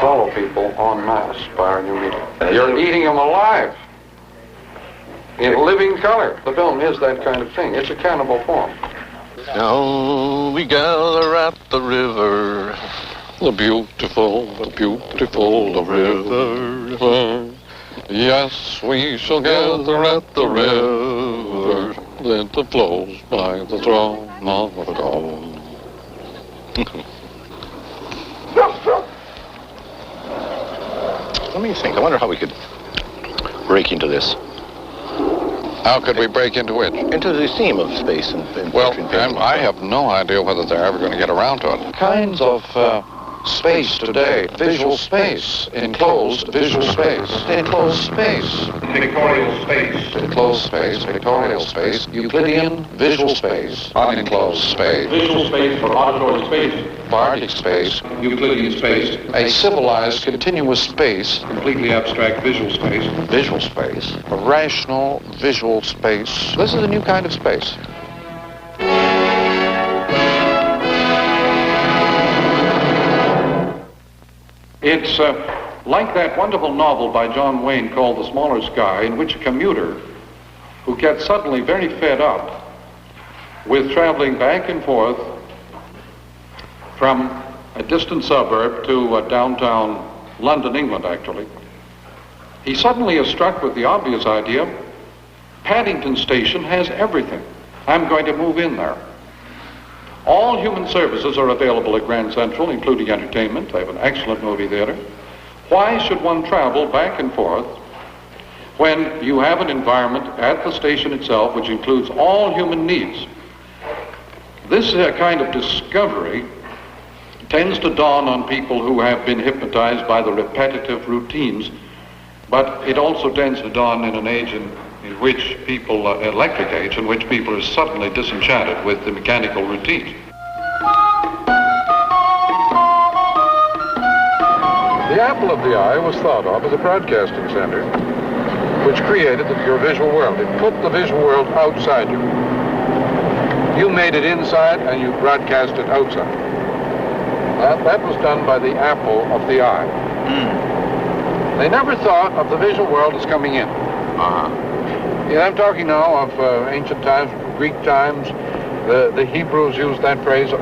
swallow people en masse by our new medium. You're eating them alive in living color. The film is that kind of thing. It's a cannibal form. Now we gather at the river, the beautiful river. Yes, we shall gather at the river that flows by the throne of God. Let me think. I wonder how we could break into this. How could we break into which? Into the theme of space and well, I have no idea whether they're ever going to get around to it. Kinds of space today, visual space, enclosed visual space, enclosed space, pictorial space, enclosed space, pictorial space, Euclidean visual space, unenclosed space, visual space for auditory space, bardic space, Euclidean space, a civilized continuous space, completely abstract visual space, a rational visual space. This is a new kind of space. It's like that wonderful novel by John Wayne called The Smaller Sky, in which a commuter who gets suddenly very fed up with traveling back and forth from a distant suburb to downtown London, England, actually, he suddenly is struck with the obvious idea, Paddington Station has everything. I'm going to move in there. All human services are available at Grand Central, including entertainment. They have an excellent movie theater. Why should one travel back and forth when you have an environment at the station itself which includes all human needs? This kind of discovery tends to dawn on people who have been hypnotized by the repetitive routines, but it also tends to dawn in an age in which people, electric age, in which people are suddenly disenchanted with the mechanical routines. The apple of the eye was thought of as a broadcasting center, which created your visual world. It put the visual world outside you. You made it inside and you broadcast it outside. That was done by the apple of the eye. They never thought of the visual world as coming in. Yeah, I'm talking now of ancient times, Greek times. The Hebrews used that phrase.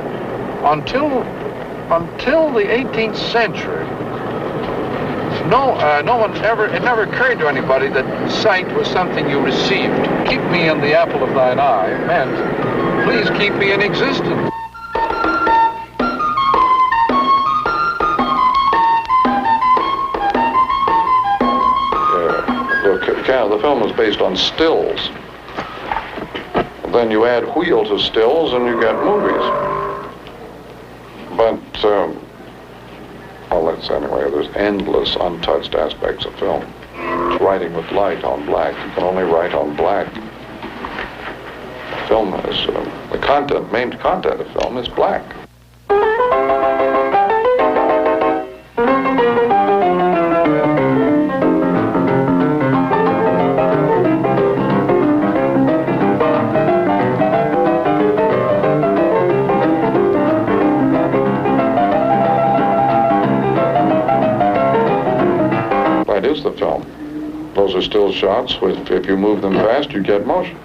Until the 18th century, no one it never occurred to anybody that sight was something you received. Keep me in the apple of thine eye meant, please keep me in existence. The film is based on stills. Then you add wheel to stills and you get movies. But, anyway, there's endless untouched aspects of film. It's writing with light on black. You can only write on black. Film is, the main content of film is black. Is the film. Those are still shots. If you move them fast, you get motion.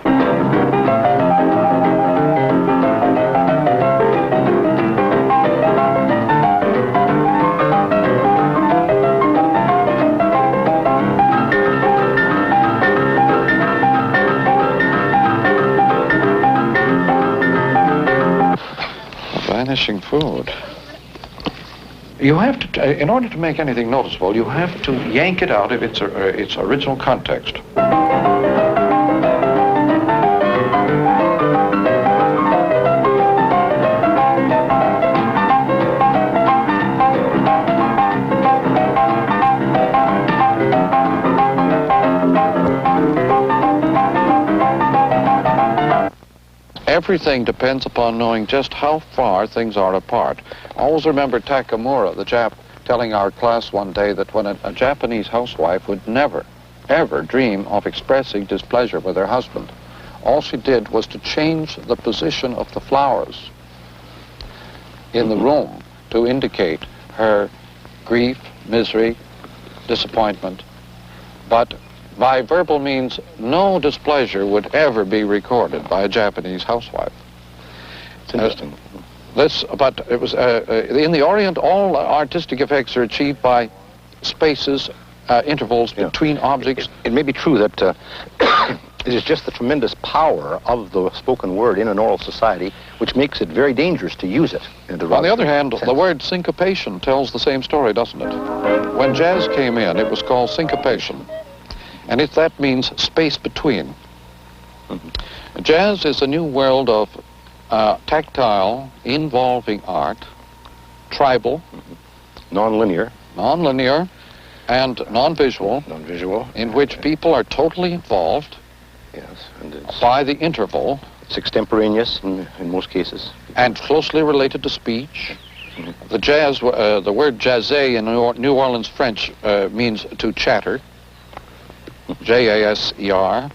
Vanishing food. You have to, in order to make anything noticeable, you have to yank it out of its original context. Everything depends upon knowing just how far things are apart. Always remember Takamura, the Jap, telling our class one day that when a Japanese housewife would never, ever dream of expressing displeasure with her husband. All she did was to change the position of the flowers in the room to indicate her grief, misery, disappointment. But by verbal means, no displeasure would ever be recorded by a Japanese housewife. It's interesting. But it was in the Orient, all artistic effects are achieved by spaces, intervals between objects. It may be true that it is just the tremendous power of the spoken word in an oral society which makes it very dangerous to use it. On the other hand, the word syncopation tells the same story, doesn't it? When jazz came in, it was called syncopation, and that means space between. Mm-hmm. Jazz is a new world of tactile, involving art, tribal, non-linear, and non-visual, in which people are totally involved. Yes, and by the interval. It's extemporaneous in most cases, and closely related to speech. Mm-hmm. The word jaser in New Orleans French means to chatter, J-A-S-E-R,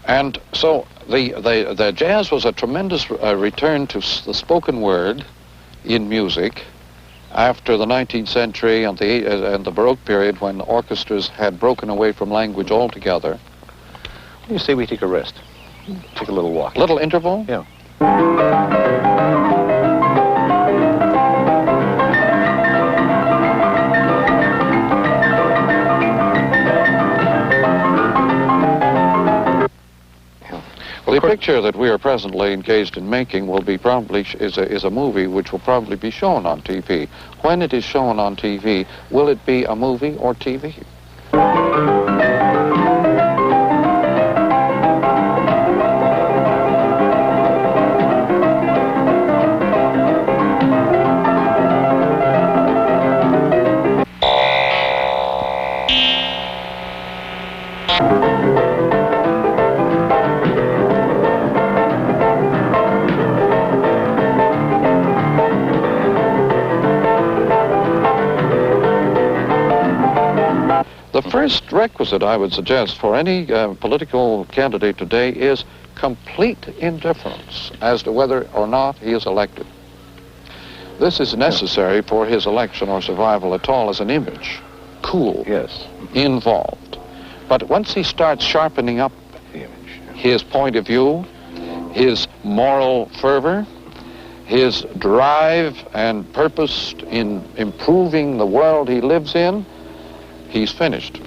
and so the jazz was a tremendous return to the spoken word in music after the 19th century and the Baroque period, when orchestras had broken away from language altogether. You say we take a rest, take a little walk. Little interval? Yeah. Well, the picture that we are presently engaged in making will be is a movie which will probably be shown on TV. When it is shown on TV, will it be a movie or TV? The first requisite, I would suggest, for any political candidate today is complete indifference as to whether or not he is elected. This is necessary for his election or survival at all as an image. Cool. Yes. Involved. But once he starts sharpening up his point of view, his moral fervor, his drive and purpose in improving the world he lives in, he's finished.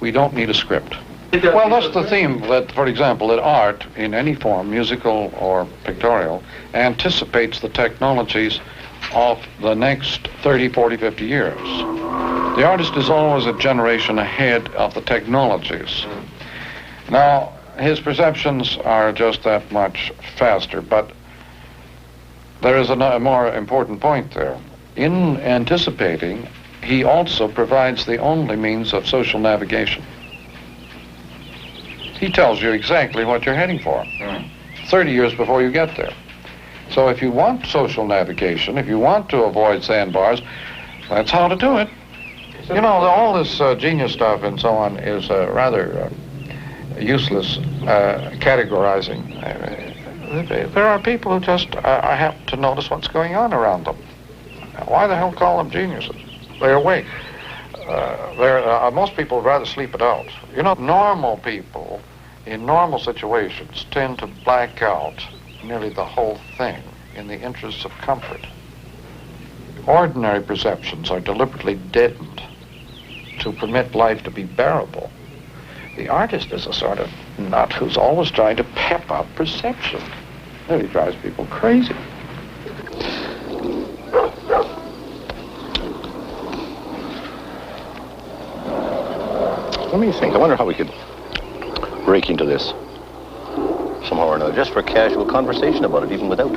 We don't need a script. Well, that's the theme that, for example, that art in any form, musical or pictorial, anticipates the technologies of the next 30, 40, 50 years. The artist is always a generation ahead of the technologies. Now, his perceptions are just that much faster, but there is a more important point there. In anticipating, he also provides the only means of social navigation. He tells you exactly what you're heading for 30 years before you get there. So if you want social navigation, if you want to avoid sandbars, that's how to do it. You know, all this genius stuff and so on is rather useless categorizing. There are people who just have to notice what's going on around them. Why the hell call them geniuses? They're awake. Most people would rather sleep it out. You know, normal people in normal situations tend to black out nearly the whole thing in the interests of comfort. Ordinary perceptions are deliberately deadened to permit life to be bearable. The artist is a sort of nut who's always trying to pep up perception. It really drives people crazy. Let me think. I wonder how we could break into this somehow or another, just for casual conversation about it, even without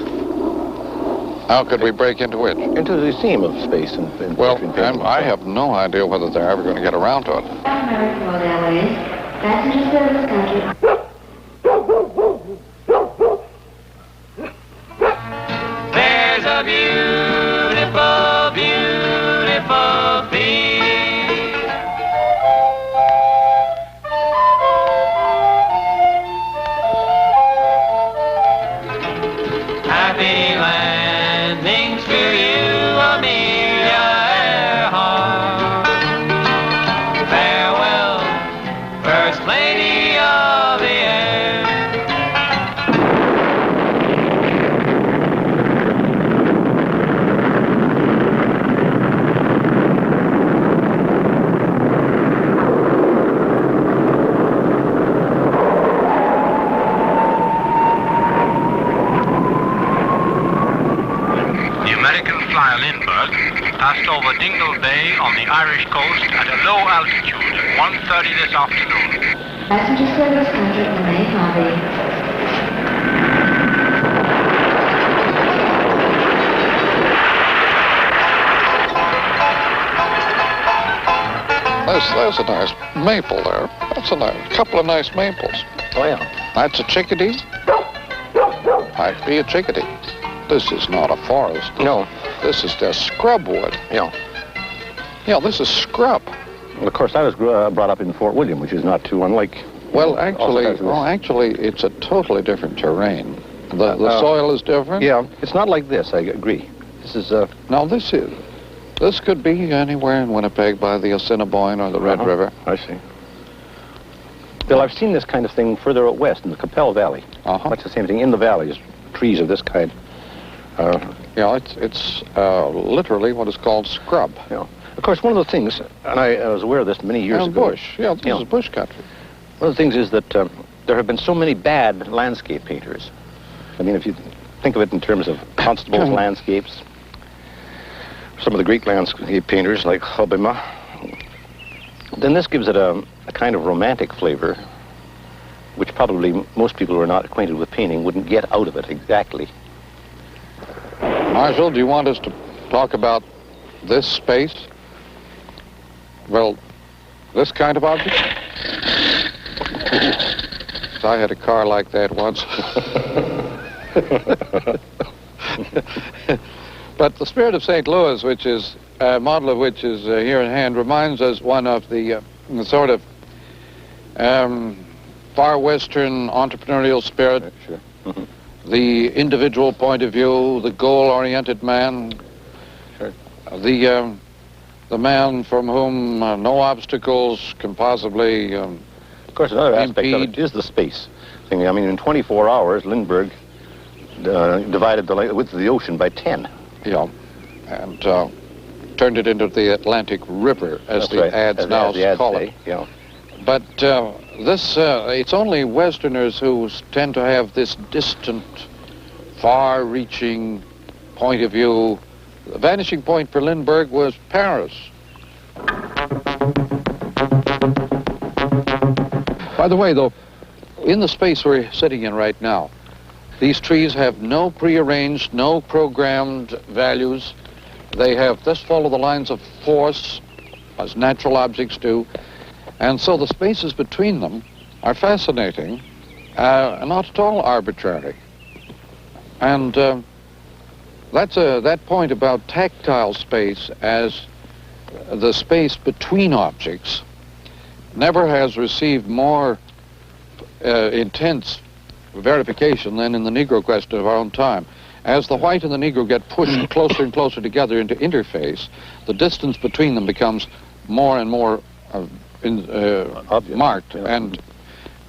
How could we break into which? Into the theme of space and well, I have no idea whether they're ever going to get around to it. American Road Airways, passenger service country. There's a beautiful, beautiful thing. Happy landings to you, Amelia Earhart. Farewell, First Lady of the Air. Passed over Dingle Bay on the Irish coast at a low altitude at 1:30 this afternoon. Passenger service country in the main lobby. There's a nice maple there. That's a couple of nice maples. Oh, yeah. That's a chickadee? Might be a chickadee. This is not a forest. No. This is just scrub wood. Yeah. Yeah, this is scrub. Well, of course, I was brought up in Fort William, which is not too unlike... Well, actually, it's a totally different terrain. The soil is different? Yeah, it's not like this, I agree. This is... Now, this could be anywhere in Winnipeg by the Assiniboine or the Red River. I see. Bill, I've seen this kind of thing further out west in the Capel Valley. Much the same thing in the valleys, trees of this kind. Yeah, it's literally what is called scrub. Yeah. Of course, one of the things, and I was aware of this many years ago. Bush. Yeah, this is bush country. One of the things is that there have been so many bad landscape painters. I mean, if you think of it in terms of Constable's landscapes, some of the Greek landscape painters like Hobbema, then this gives it a kind of romantic flavor, which probably most people who are not acquainted with painting wouldn't get out of it exactly. Marshall, do you want us to talk about this space? Well, this kind of object? I had a car like that once. But the Spirit of St. Louis, which is a model of which is here in hand, reminds us one of the sort of far western entrepreneurial spirit. Sure. The individual point of view, the goal-oriented man, sure. The man from whom no obstacles can possibly Of course, another aspect of it is the space thing. I mean, in 24 hours, Lindbergh divided the width of the ocean by 10. Yeah, and turned it into the Atlantic River, as That's the right. ads now call it. Yeah. But it's only Westerners who tend to have this distant, far-reaching point of view. The vanishing point for Lindbergh was Paris. By the way, though, in the space we're sitting in right now, these trees have no prearranged, no programmed values. They have just follow the lines of force, as natural objects do. And so the spaces between them are fascinating, not at all arbitrary. And that point about tactile space as the space between objects never has received more intense verification than in the Negro question of our own time. As the white and the Negro get pushed closer and closer together into interface, the distance between them becomes more and more marked. Yeah. And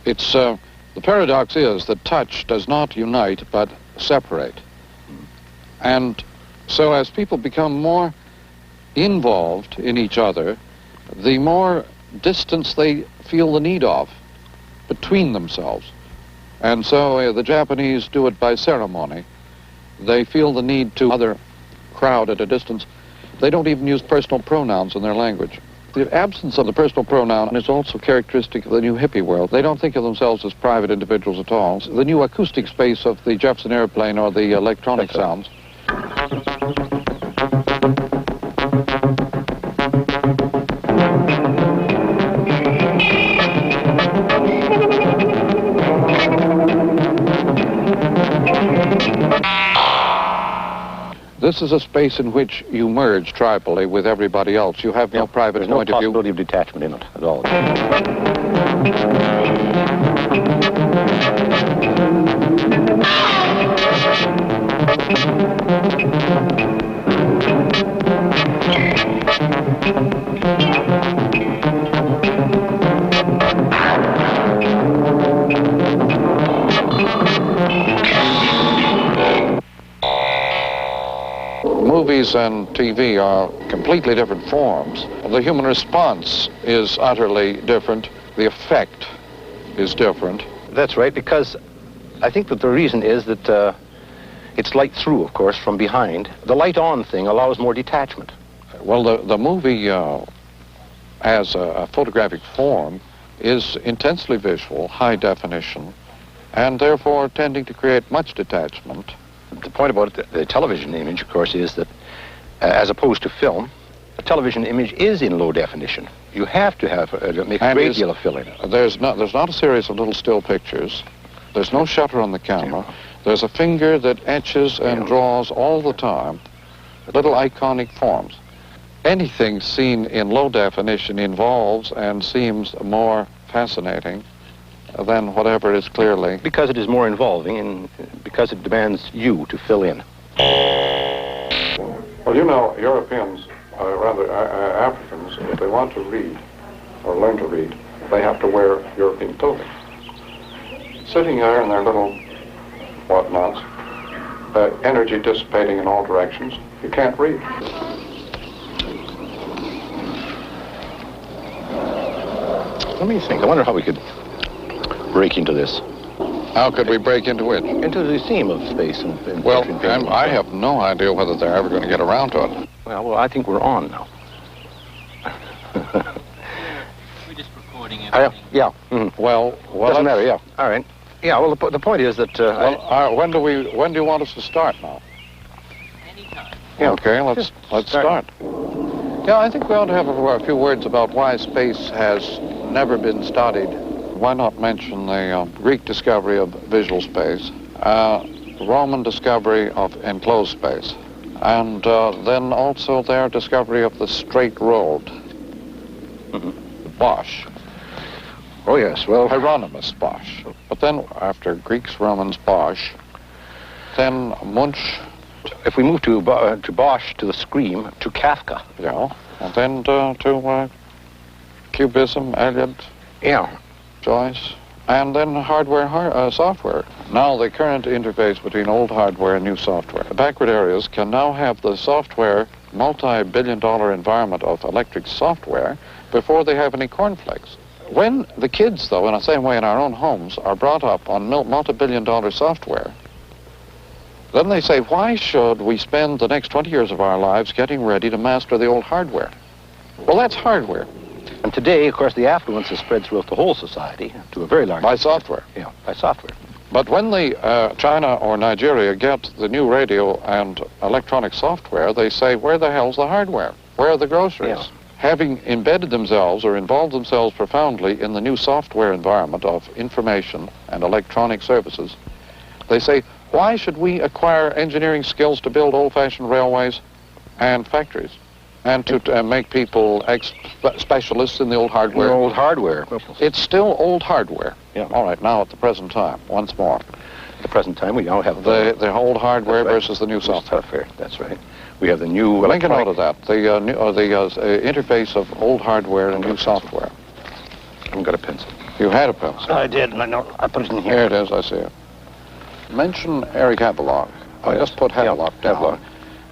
it's the paradox is that touch does not unite but separate. And so as people become more involved in each other, the more distance they feel the need of between themselves. And so the Japanese do it by ceremony. They feel the need to other crowd at a distance. They don't even use personal pronouns in their language. The absence of the personal pronoun is also characteristic of the new hippie world. They don't think of themselves as private individuals at all. The new acoustic space of the Jefferson airplane or the electronic sounds. This is a space in which you merge tribally with everybody else. You have no private point of view. There's no possibility of detachment in it at all. Movies and TV are completely different forms. The human response is utterly different. The effect is different. That's right, because I think that the reason is that it's light through, of course, from behind. The light on thing allows more detachment. Well, the movie as a photographic form is intensely visual, high definition, and therefore tending to create much detachment. The point about it, the television image, of course, is that as opposed to film, a television image is in low definition. You have to have make a great deal of filling. There's not a series of little still pictures. There's no shutter on the camera. There's a finger that etches and draws all the time little iconic forms. Anything seen in low definition involves and seems more fascinating than whatever is clearly... Because it is more involving and because it demands you to fill in. Well, you know, Europeans, rather Africans, if they want to read or learn to read, they have to wear European clothing. Sitting there in their little whatnots, energy dissipating in all directions, you can't read. Let me think. I wonder how we could break into this. How could we break into it? Into the theme of space and well, I have no idea whether they're ever going to get around to it. Well, I think we're on now. We're just recording everything. Yeah. Mm-hmm. Well, doesn't matter. Yeah. All right. Yeah. Well, the point is that. When do you want us to start now? Anytime. Yeah. Okay. Let's start. Yeah, I think we ought to have a few words about why space has never been studied. Why not mention the Greek discovery of visual space, Roman discovery of enclosed space, and then also their discovery of the straight road. Bosch. Oh, yes, well... Hieronymus Bosch. But then, after Greeks, Romans, Bosch, then Munch... If we move to Bosch, to the Scream, to Kafka. Yeah, and then to Cubism, Eliot. Yeah. Joyce, and then hardware, software. Now the current interface between old hardware and new software. The backward areas can now have the software, multi-billion-dollar environment of electric software before they have any cornflakes. When the kids, though, in the same way in our own homes, are brought up on multi-billion-dollar software, then they say, why should we spend the next 20 years of our lives getting ready to master the old hardware? Well, that's hardware. And today, of course, the affluence is spread throughout the whole society to a very large extent. By software. Yeah, by software. But when China or Nigeria get the new radio and electronic software, they say, where the hell's the hardware? Where are the groceries? Yeah. Having embedded themselves or involved themselves profoundly in the new software environment of information and electronic services, they say, why should we acquire engineering skills to build old-fashioned railways and factories? And to make people specialists in the old hardware. The old hardware. It's still old hardware. Yeah. All right, now at the present time, once more. At the present time, we now have the old hardware versus the new software. That's right. We have the new... Make a note of that. The interface of old hardware and new software. I haven't got a pencil. You had a pencil. I did. I put it in here. Here it is. I see it. Mention Eric Havelock. I just put Havelock down. Havelock.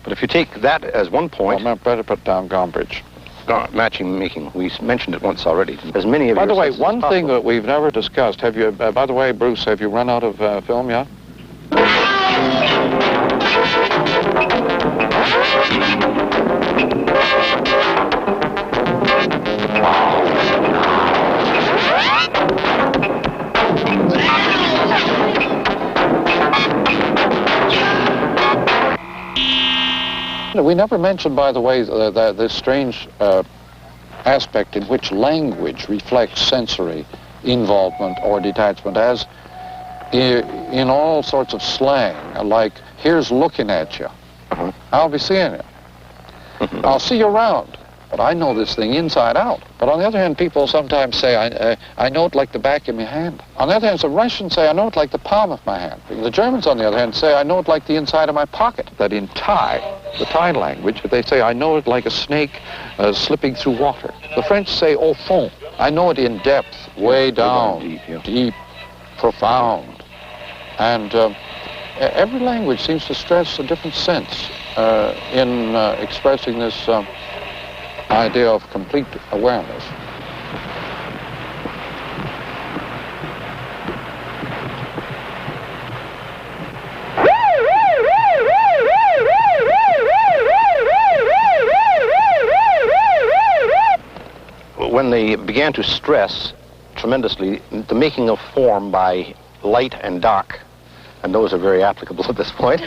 But if you take that as one point... Well, better put down Gombrich. Matching making. We mentioned it once already. As many of By the way, one thing that we've never discussed, have you, by the way, Bruce, have you run out of film yet? We never mentioned, by the way, this strange aspect in which language reflects sensory involvement or detachment, as in all sorts of slang, like, here's looking at you. I'll be seeing you. I'll see you around. But I know this thing inside out. But on the other hand, people sometimes say, I know it like the back of my hand. On the other hand, the Russians say, I know it like the palm of my hand. The Germans, on the other hand, say, I know it like the inside of my pocket. That in Thai, the Thai language, they say, I know it like a snake slipping through water. The French say, au fond. I know it in depth, way down, deep, profound. And every language seems to stress a different sense in expressing this idea of complete awareness. When they began to stress tremendously the making of form by light and dark, and those are very applicable at this point,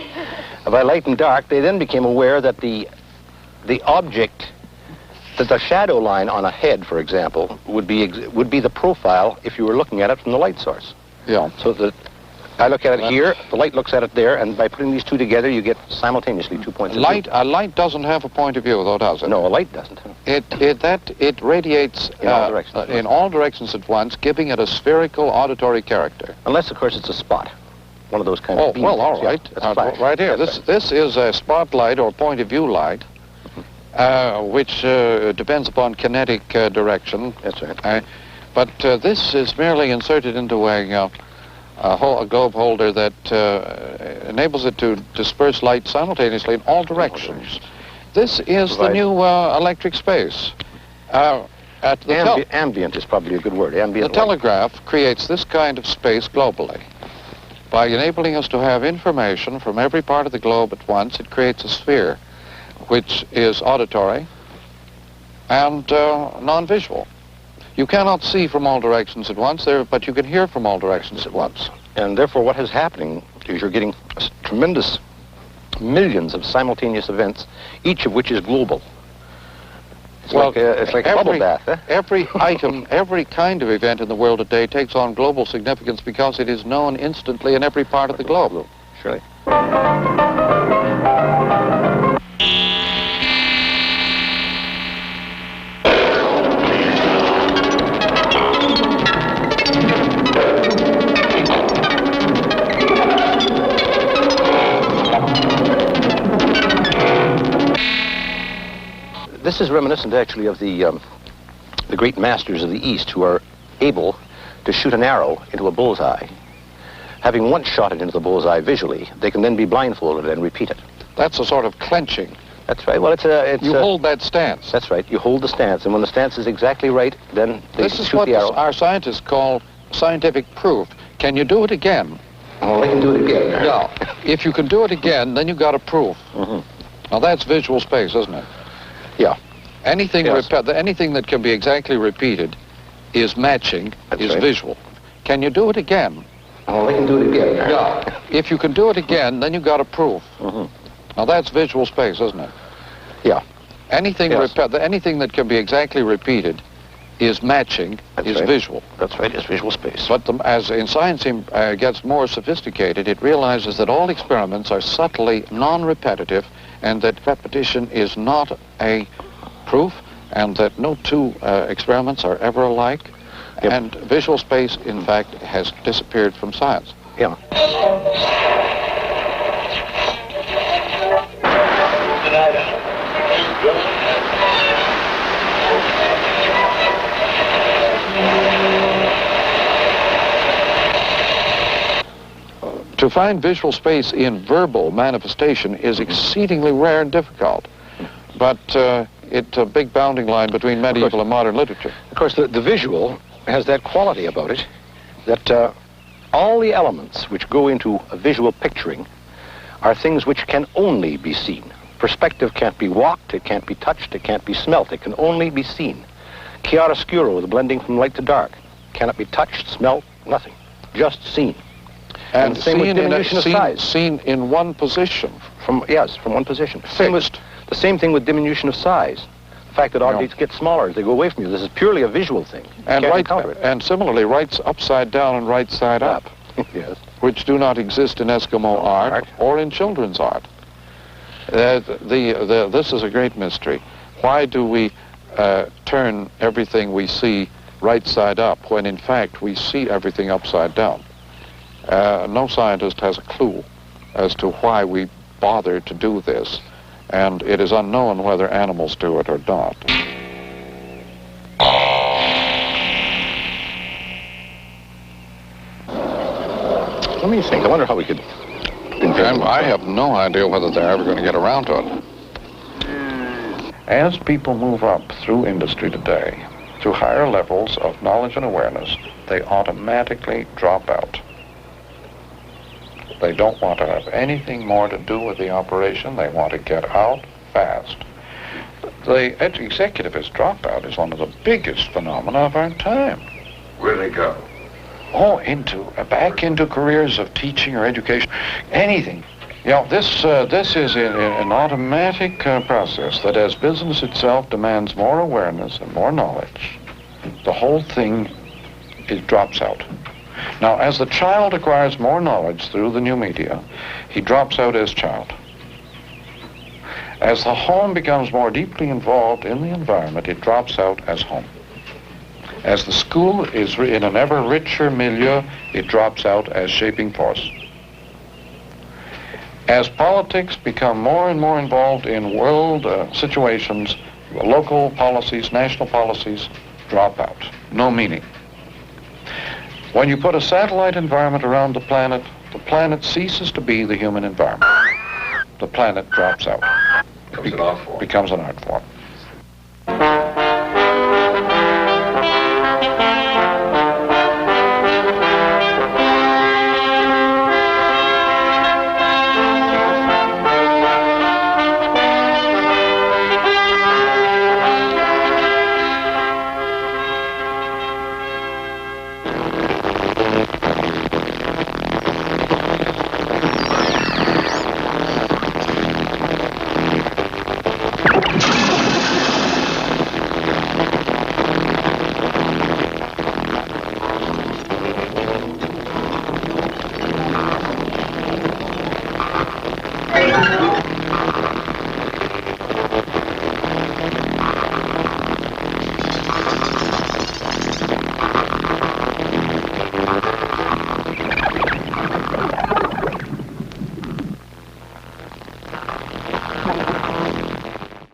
by light and dark, they then became aware that the object, that the shadow line on a head, for example, would be the profile if you were looking at it from the light source. Yeah. So that I look at it here, the light looks at it there, and by putting these two together, you get simultaneously 2 points of view. A light doesn't have a point of view, though, does it? No, a light doesn't. It radiates in all directions at once, giving it a spherical auditory character. Unless, of course, it's a spot. One of those kind of beam well, all things. right. Yeah, that's Right here. That's This is a spotlight or point of view light, which depends upon kinetic direction. That's right. But this is merely inserted into a globe holder that enables it to disperse light simultaneously in all directions. This is the new electric space. Ambient is probably a good word. Ambient The telegraph creates this kind of space globally. By enabling us to have information from every part of the globe at once, it creates a sphere, which is auditory and non-visual. You cannot see from all directions at once, but you can hear from all directions at once. And therefore, what is happening is you're getting tremendous millions of simultaneous events, each of which is global. It's like a bubble bath. Every item, every kind of event in the world today takes on global significance because it is known instantly in every part of the globe. Surely. This is reminiscent, actually, of the great masters of the East who are able to shoot an arrow into a bullseye. Having once shot it into the bullseye visually, they can then be blindfolded and repeat it. That's a sort of clenching. That's right. Well, you hold that stance. That's right. You hold the stance, and when the stance is exactly right, then they shoot the arrow. This is what our scientists call scientific proof. Can you do it again? Well, they can do it again. Yeah. If you can do it again, then you've got a proof. Now, that's visual space, isn't it? Yeah. Anything that can be exactly repeated is matching, visual. Can you do it again? Well, they can do it again. Yeah. If you can do it again, then you've got a proof. Now, that's visual space, isn't it? Yeah. Anything that can be exactly repeated is matching, visual. That's right, it's visual space. But as in science gets more sophisticated, it realizes that all experiments are subtly non-repetitive, and that repetition is not a proof, and that no two experiments are ever alike. Yep. And visual space, in fact, has disappeared from science. Yeah. To find visual space in verbal manifestation is exceedingly rare and difficult. But it's a big bounding line between medieval and modern literature. Of course, the visual has that quality about it that all the elements which go into a visual picturing are things which can only be seen. Perspective can't be walked, it can't be touched, it can't be smelt, it can only be seen. Chiaroscuro, the blending from light to dark, cannot be touched, smelt, nothing, just seen. And same with diminution of size. Seen in one position. From one position. The same thing with diminution of size. The fact that objects get smaller as they go away from you. This is purely a visual thing. And similarly, rights upside down and right side up. Yes. Which do not exist in Eskimo art or in children's art. This is a great mystery. Why do we turn everything we see right side up when in fact we see everything upside down? No scientist has a clue as to why we bother to do this, and it is unknown whether animals do it or not. Let me think. I wonder how we could... I have no idea whether they're ever going to get around to it. As people move up through industry today, to higher levels of knowledge and awareness, they automatically drop out. They don't want to have anything more to do with the operation. They want to get out fast. The executivist dropout is one of the biggest phenomena of our time. Where do they go? Oh, back into careers of teaching or education, anything. You know, this is an automatic process that as business itself demands more awareness and more knowledge, the whole thing, it drops out. Now, as the child acquires more knowledge through the new media, he drops out as child. As the home becomes more deeply involved in the environment, it drops out as home. As the school is in an ever richer milieu, it drops out as shaping force. As politics become more and more involved in world situations, local policies, national policies drop out. No meaning. When you put a satellite environment around the planet ceases to be the human environment. The planet drops out. Becomes an art form. Becomes an art form.